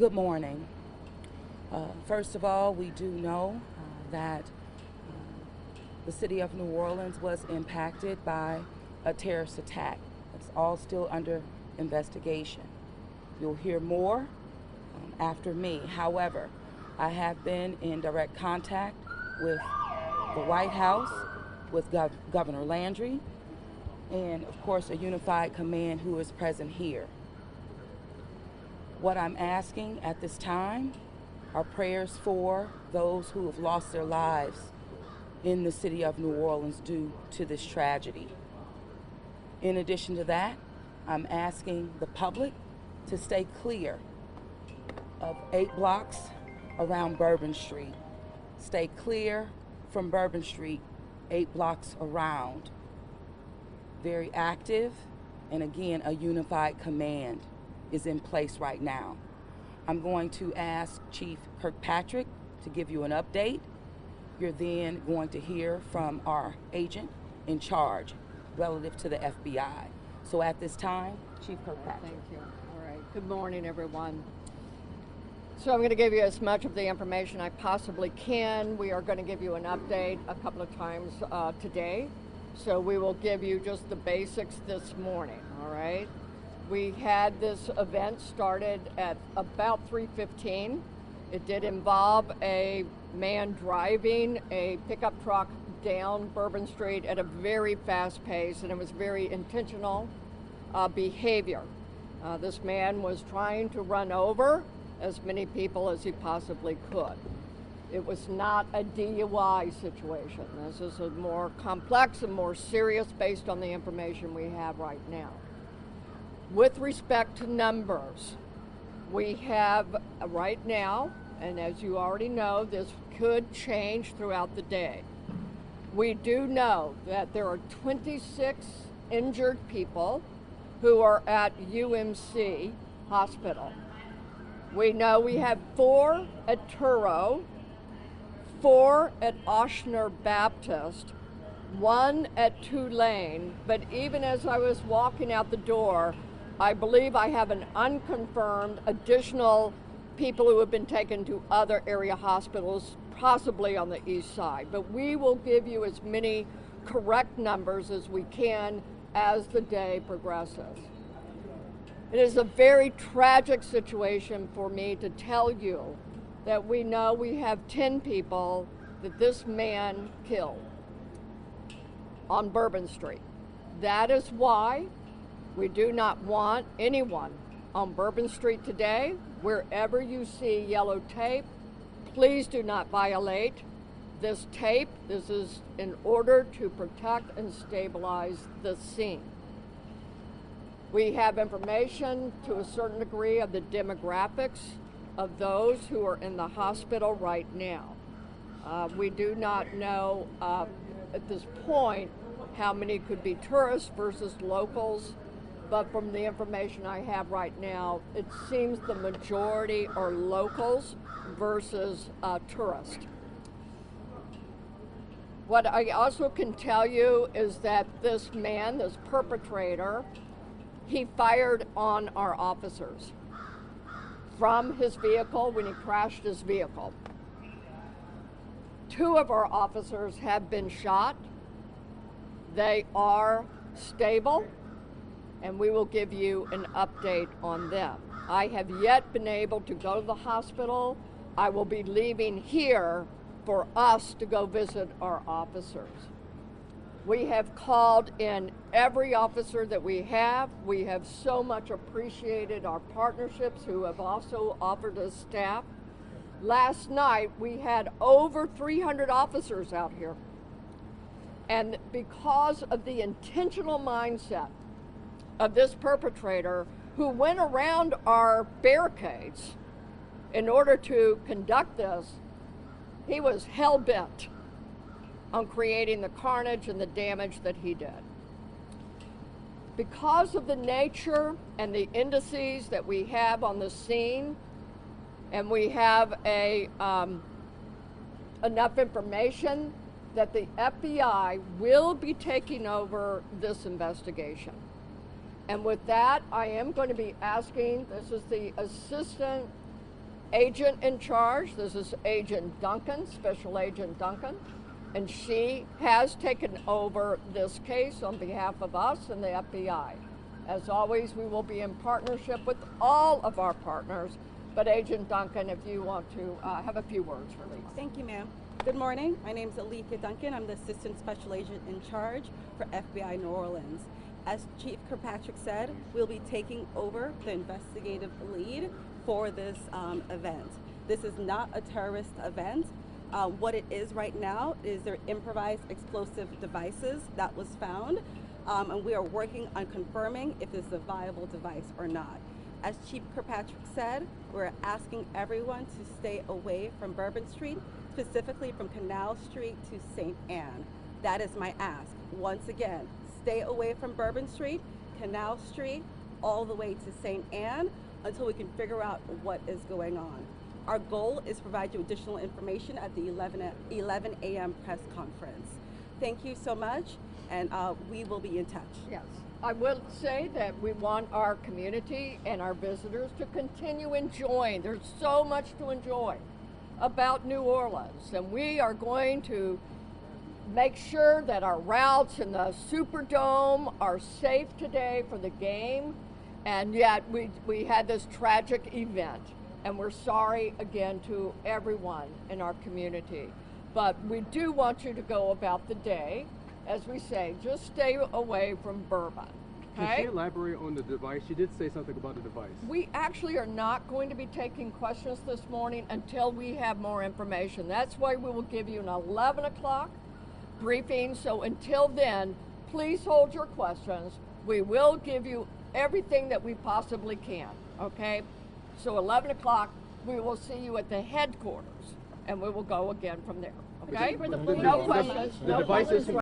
Good morning. First of all, we do know that the city of New Orleans was impacted by a terrorist attack. It's all still under investigation. You'll hear more after me. However, I have been in direct contact with the White House, with Governor Landry, and of course a unified command who is present here. What I'm asking at this time are prayers for those who have lost their lives in the city of New Orleans due to this tragedy. In addition to that, I'm asking the public to stay clear of 8 blocks around Bourbon Street. Stay clear from Bourbon Street, 8 blocks around. Very active, and again, a unified command is in place right now. I'm going to ask Chief Kirkpatrick to give you an update. You're then going to hear from our agent in charge relative to the FBI. So at this time, Chief Kirkpatrick. Thank you. All right. Good morning, everyone. So I'm going to give you as much of the information I possibly can. We are going to give you an update a couple of times today. So we will give you just the basics this morning, all right? We had this event started at about 3:15. It did involve a man driving a pickup truck down Bourbon Street at a very fast pace, and it was very intentional behavior. This man was trying to run over as many people as he possibly could. It was not a DUI situation. This is a more complex and more serious based on the information we have right now. With respect to numbers, we have right now, and as you already know, this could change throughout the day. We do know that there are 26 injured people who are at UMC Hospital. We know we have 4 at Turo, 4 at Ochsner Baptist, 1 at Tulane, but even as I was walking out the door, I believe I have an unconfirmed additional people who have been taken to other area hospitals, possibly on the east side. But we will give you as many correct numbers as we can as the day progresses. It is a very tragic situation for me to tell you that we know we have 10 people that this man killed on Bourbon Street. That is why we do not want anyone on Bourbon Street today. Wherever you see yellow tape, please do not violate this tape. This is in order to protect and stabilize the scene. We have information to a certain degree of the demographics of those who are in the hospital right now. We do not know at this point how many could be tourists versus locals, but from the information I have right now, it seems the majority are locals versus tourists. What I also can tell you is that this man, this perpetrator, he fired on our officers from his vehicle when he crashed his vehicle. 2 of our officers have been shot. They are stable, and we will give you an update on them. I have yet been able to go to the hospital. I will be leaving here for us to go visit our officers. We have called in every officer that we have. We have so much appreciated our partnerships who have also offered us staff. Last night, we had over 300 officers out here. And because of the intentional mindset of this perpetrator who went around our barricades in order to conduct this, he was hell-bent on creating the carnage and the damage that he did. Because of the nature and the indices that we have on the scene, and we have enough information that the FBI will be taking over this investigation. And with that, I am going to be asking, this is the Assistant agent in charge. This is Agent Duncan, Special Agent Duncan, and she has taken over this case on behalf of us and the FBI. As always, we will be in partnership with all of our partners, but Agent Duncan, if you want to have a few words for Lisa. Thank you, ma'am. Good morning. My name is Alethea Duncan. I'm the Assistant Special Agent in charge for FBI New Orleans. As Chief Kirkpatrick said, we'll be taking over the investigative lead for this event. This is not a terrorist event. What it is right now is their improvised explosive devices that was found, and we are working on confirming if it's a viable device or not. As Chief Kirkpatrick said, we're asking everyone to stay away from Bourbon Street, specifically from Canal Street to St. Anne. That is my ask. Once again, stay away from Bourbon Street, Canal Street, all the way to St. Anne until we can figure out what is going on. Our goal is to provide you additional information at the 11 a.m. press conference. Thank you so much, and we will be in touch. Yes. I will say that we want our community and our visitors to continue enjoying. There's so much to enjoy about New Orleans, and we are going to make sure that our routes in the Superdome are safe today for the game. And yet we had this tragic event, and we're sorry again to everyone in our community. But we do want you to go about the day, as we say, just stay away from bourbon. Okay? Can she elaborate on the device? She did say something about the device. We actually are not going to be taking questions this morning until we have more information. That's why we will give you an 11 o'clock briefing. So until then, please hold your questions. We will give you everything that we possibly can, okay? So 11 o'clock, we will see you at the headquarters, and we will go again from there, okay? The No questions. device is